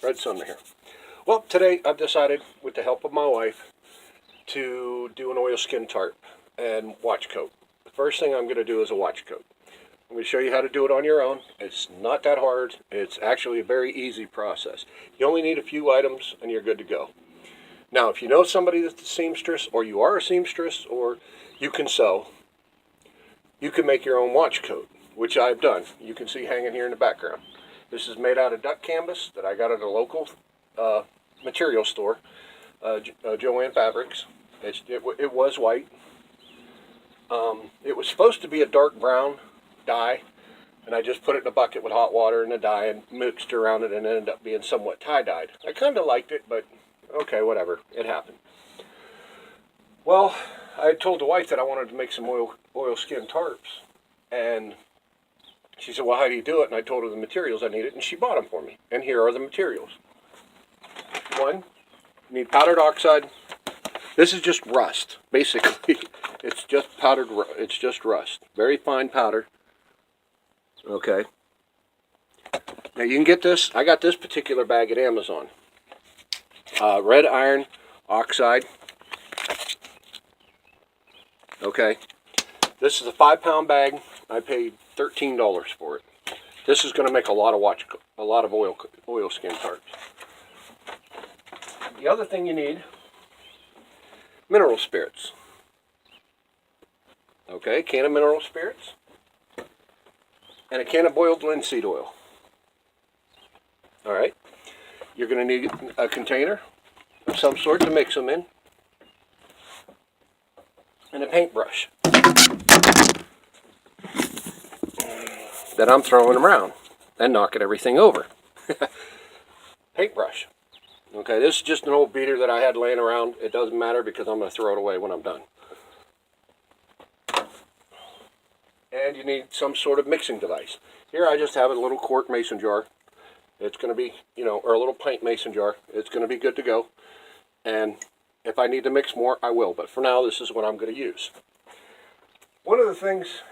Red Sun here. Well, today I've decided, with the help of my wife, to do an oilskin tarp and watch coat. The first thing I'm going to do is a watch coat. I'm going to show you how to do it on your own. It's not that hard. It's actually a very easy process. You only need a few items and you're good to go. Now, if you know somebody that's a seamstress, or you are a seamstress, or you can sew, you can make your own watch coat, which I've done. You can see hanging here in the background. This is made out of duck canvas that I got at a local material store, Joanne Fabrics. It was white. It was supposed to be a dark brown dye, and I just put it in a bucket with hot water and a dye and mixed around it, and it ended up being somewhat tie-dyed. I kind of liked it, but okay, whatever. It happened. Well, I had told the wife that I wanted to make some oilskin tarps, and she said, well, how do you do it? And I told her the materials I needed, and she bought them for me. And here are the materials. One, you need powdered oxide. This is just rust, basically. It's just powdered, it's just rust. Very fine powder. Okay. Now you can get this, I got this particular bag at Amazon. Red iron oxide. Okay. This is a 5-pound bag. I paid $13 for it. This is going to make a lot of oilskin tarps. The other thing you need, mineral spirits. Okay, can of mineral spirits, and a can of boiled linseed oil. All right. You're going to need a container of some sort to mix them in, and a paintbrush that I'm throwing around and knocking everything over. Paintbrush. Okay, this is just an old beater that I had laying around. It doesn't matter because I'm going to throw it away when I'm done. And you need some sort of mixing device. Here I just have a little quart mason jar. It's going to be, or a little pint mason jar. It's going to be good to go. And if I need to mix more, I will. But for now, this is what I'm going to use. One of the things,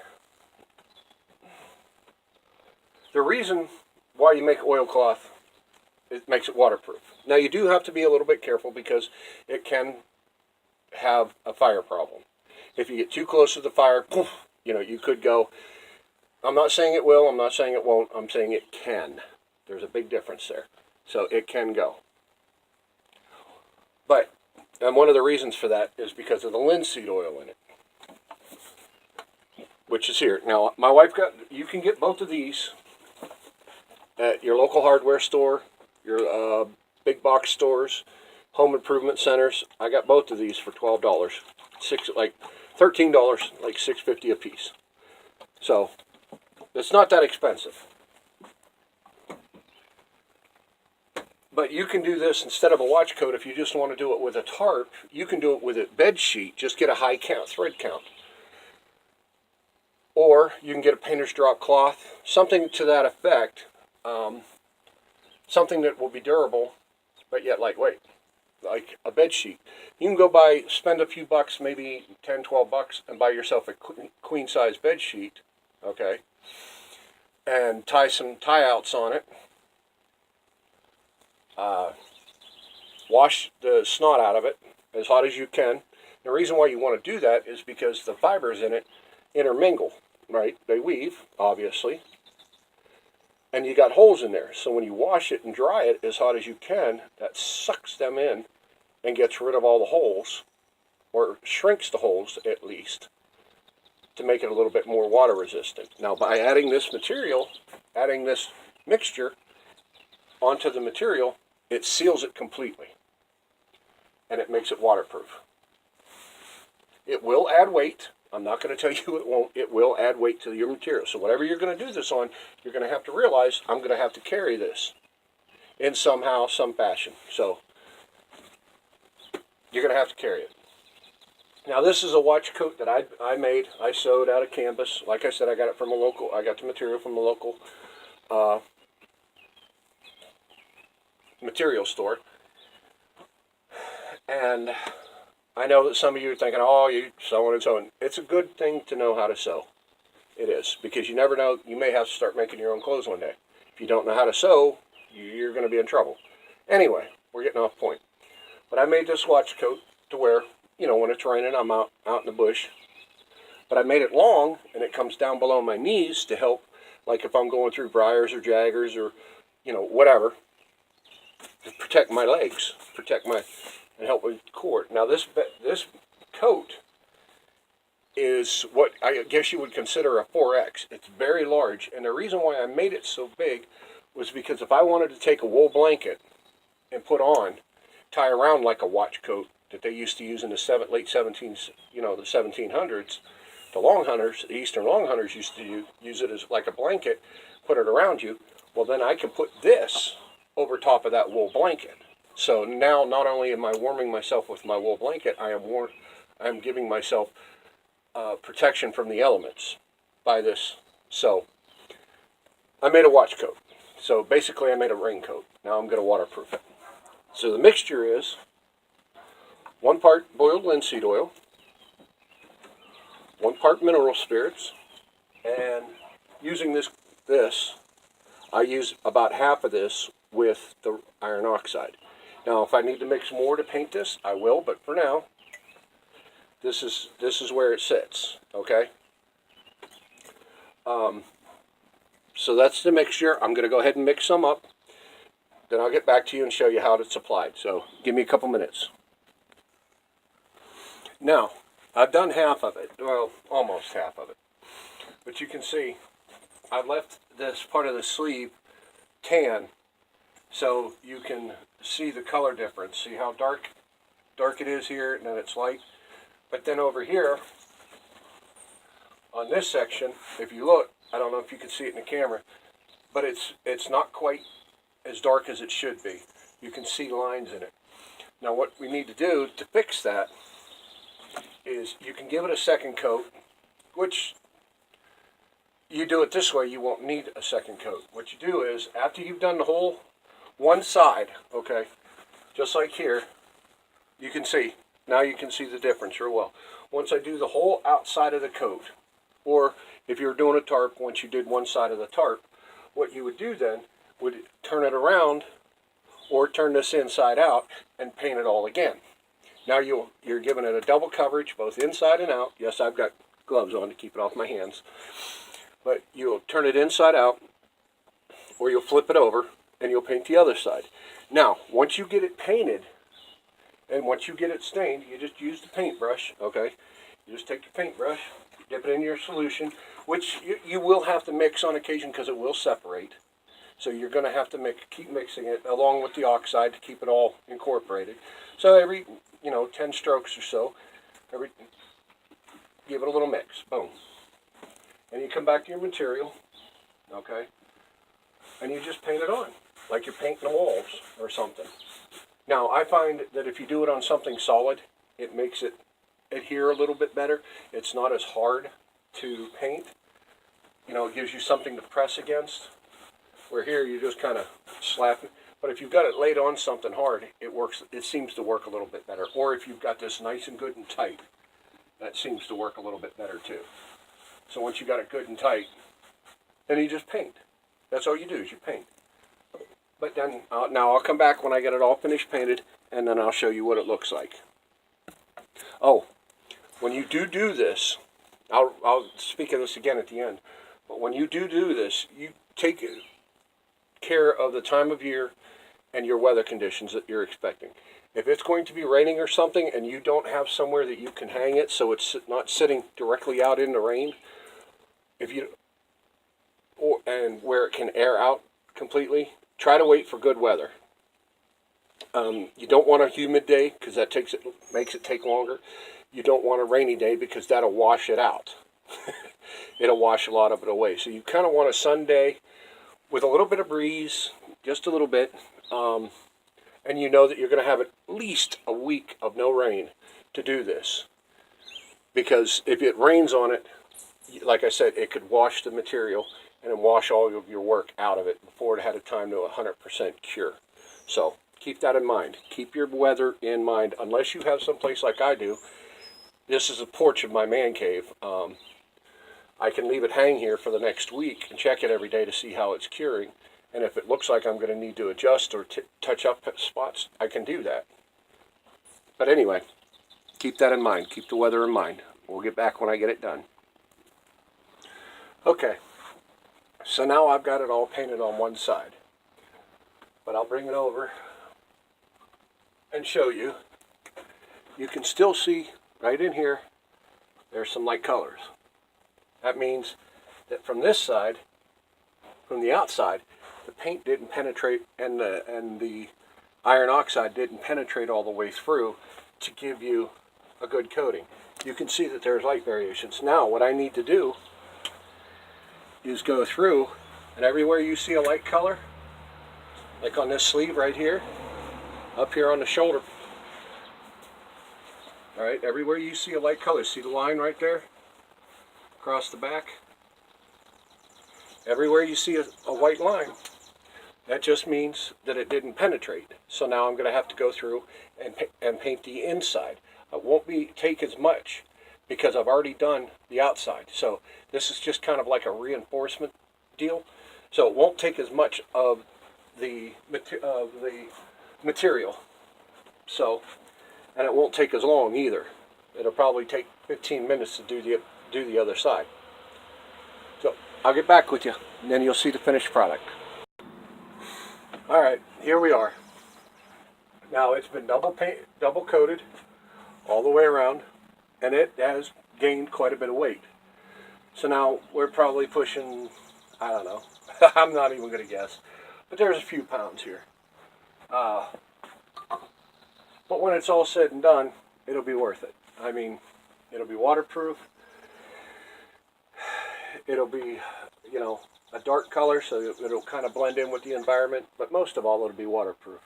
the reason why you make oilcloth, it makes it waterproof. Now you do have to be a little bit careful because it can have a fire problem. If you get too close to the fire, poof, you could go. I'm not saying it will, I'm not saying it won't, I'm saying it can. There's a big difference there. So it can go. But, and one of the reasons for that is because of the linseed oil in it, which is here. Now, my wife you can get both of these at your local hardware store, your big box stores, home improvement centers. I got both of these for $12. $13, like $6.50 a piece. So it's not that expensive. But you can do this instead of a watch coat. If you just want to do it with a tarp, you can do it with a bed sheet. Just get a high count, thread count. Or you can get a painter's drop cloth, something to that effect. Something that will be durable, but yet lightweight, like a bed sheet. You can go spend a few bucks, maybe 10, 12 bucks, and buy yourself a queen size bed sheet, okay, and tie some tie-outs on it. Wash the snot out of it as hot as you can. The reason why you want to do that is because the fibers in it intermingle, right? They weave, obviously. And you got holes in there, so when you wash it and dry it as hot as you can, that sucks them in and gets rid of all the holes, or shrinks the holes at least, to make it a little bit more water resistant. Now by adding this material, adding this mixture onto the material, it seals it completely, and it makes it waterproof. It will add weight. I'm not going to tell you it won't. It will add weight to your material. So whatever you're going to do this on, you're going to have to realize I'm going to have to carry this in some fashion. So you're going to have to carry it. Now this is a watch coat that I made. I sewed out of canvas. Like I said, I got the material from a local material store. And I know that some of you are thinking, oh, you sewing and sewing. It's a good thing to know how to sew. It is, because you never know, you may have to start making your own clothes one day. If you don't know how to sew, you're going to be in trouble. Anyway, we're getting off point. But I made this watch coat to wear, when it's raining, I'm out in the bush. But I made it long, and it comes down below my knees to help, like if I'm going through briars or jaggers or, whatever, to protect my legs, and help with core. Now this coat is what I guess you would consider a 4X. It's very large, and the reason why I made it so big was because if I wanted to take a wool blanket and put on, tie around like a watch coat that they used to use in the late 17s, the 1700s, the Eastern long hunters used to use it as like a blanket, put it around you. Well, then I can put this over top of that wool blanket. So now not only am I warming myself with my wool blanket, I am giving myself protection from the elements by this. So I made a watch coat. So basically I made a raincoat. Now I'm going to waterproof it. So the mixture is 1 part boiled linseed oil, 1 part mineral spirits, and using this, I use about half of this with the iron oxide. Now, if I need to mix more to paint this, I will, but for now, this is where it sits, okay? So that's the mixture. I'm going to go ahead and mix some up. Then I'll get back to you and show you how it's applied. So give me a couple minutes. Now, I've done half of it. Well, almost half of it. But you can see I've left this part of the sleeve tan so you can see the color difference. See how dark it is here, and then it's light. But then over here, on this section, if you look, I don't know if you can see it in the camera, but it's not quite as dark as it should be. You can see lines in it. Now what we need to do to fix that is you can give it a second coat, which you do it this way, you won't need a second coat. What you do is, after you've done the whole one side, okay, just like here, you can see, now you can see the difference real well. Once I do the whole outside of the coat, or if you're doing a tarp, once you did one side of the tarp, what you would do then would turn it around or turn this inside out and paint it all again. Now you're giving it a double coverage, both inside and out. Yes, I've got gloves on to keep it off my hands. But you'll turn it inside out, or you'll flip it over, and you'll paint the other side. Now, once you get it painted, and once you get it stained, you just use the paintbrush, okay? You just take your paintbrush, dip it in your solution, which you will have to mix on occasion because it will separate. So you're going to have to keep mixing it along with the oxide to keep it all incorporated. So every 10 strokes or so, give it a little mix. Boom. And you come back to your material, okay, and you just paint it on, like you're painting the walls or something. Now, I find that if you do it on something solid, it makes it adhere a little bit better. It's not as hard to paint. It gives you something to press against, where here you just kind of slap it. But if you've got it laid on something hard, it seems to work a little bit better. Or if you've got this nice and good and tight, that seems to work a little bit better too. So once you got it good and tight, then you just paint. That's all you do is you paint. But then, now I'll come back when I get it all finished painted, and then I'll show you what it looks like. Oh, when you do this, I'll speak of this again at the end, but when you do this, you take care of the time of year and your weather conditions that you're expecting. If it's going to be raining or something and you don't have somewhere that you can hang it so it's not sitting directly out in the rain, and where it can air out completely, try to wait for good weather. You don't want a humid day because that makes it take longer. You don't want a rainy day because that'll wash it out. It'll wash a lot of it away. So you kind of want a sun day with a little bit of breeze, just a little bit, and you know that you're going to have at least a week of no rain to do this. Because if it rains on it, like I said, it could wash the material and then wash all of your work out of it before it had a time to 100% cure. So keep that in mind. Keep your weather in mind, unless you have someplace like I do. This is a porch of my man cave. I can leave it hang here for the next week and check it every day to see how it's curing. And if it looks like I'm going to need to adjust or touch up spots, I can do that. But anyway, keep that in mind. Keep the weather in mind. We'll get back when I get it done. Okay, so now I've got it all painted on one side. But I'll bring it over and show you. You can still see right in here, there's some light colors. That means that from this side, from the outside, the paint didn't penetrate and the iron oxide didn't penetrate all the way through to give you a good coating. You can see that there's light variations. Now what I need to do is go through, and everywhere you see a light color, like on this sleeve right here, up here on the shoulder, all right, everywhere you see a light color, see the line right there across the back? Everywhere you see a white line, that just means that it didn't penetrate. So now I'm going to have to go through and paint the inside. It won't take as much because I've already done the outside. So this is just kind of like a reinforcement deal. So it won't take as much of the material. So, and it won't take as long either. It'll probably take 15 minutes to do the other side. So I'll get back with you, and then you'll see the finished product. All right, here we are. Now it's been double coated all the way around, and it has gained quite a bit of weight. So now we're probably pushing, I don't know, I'm not even going to guess, but there's a few pounds here. But when it's all said and done, it'll be worth it. I mean, it'll be waterproof. It'll be, you know, a dark color, so it'll kind of blend in with the environment, but most of all, it'll be waterproof.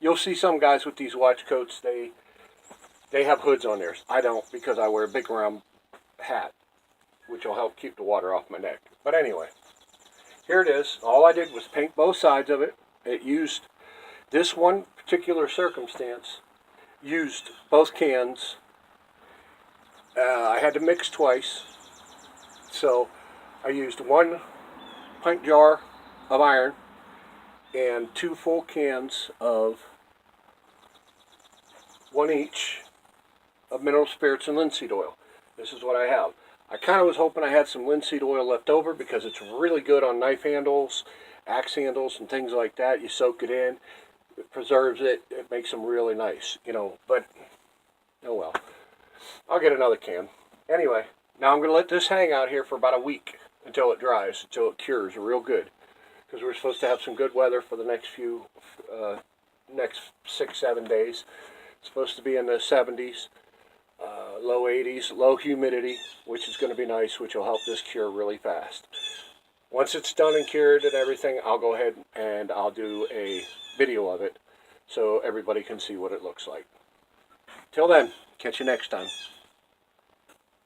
You'll see some guys with these watch coats, they have hoods on theirs. I don't, because I wear a big round hat, which will help keep the water off my neck. But anyway, here it is. All I did was paint both sides of it. It used, this one particular circumstance, used both cans. I had to mix twice. So I used 1 pint jar of iron and 2 full cans of 1 each of mineral spirits and linseed oil. This is what I have. I kind of was hoping I had some linseed oil left over because it's really good on knife handles, axe handles, and things like that. You soak it in, it preserves it, it makes them really nice, you know, but oh well. I'll get another can. Anyway, now I'm going to let this hang out here for about a week until it dries, until it cures real good. Because we're supposed to have some good weather for the next 6-7 days. It's supposed to be in the 70s, low 80s, low humidity, which is going to be nice, which will help this cure really fast. Once it's done and cured and everything, I'll go ahead and I'll do a video of it so everybody can see what it looks like. Till then, catch you next time.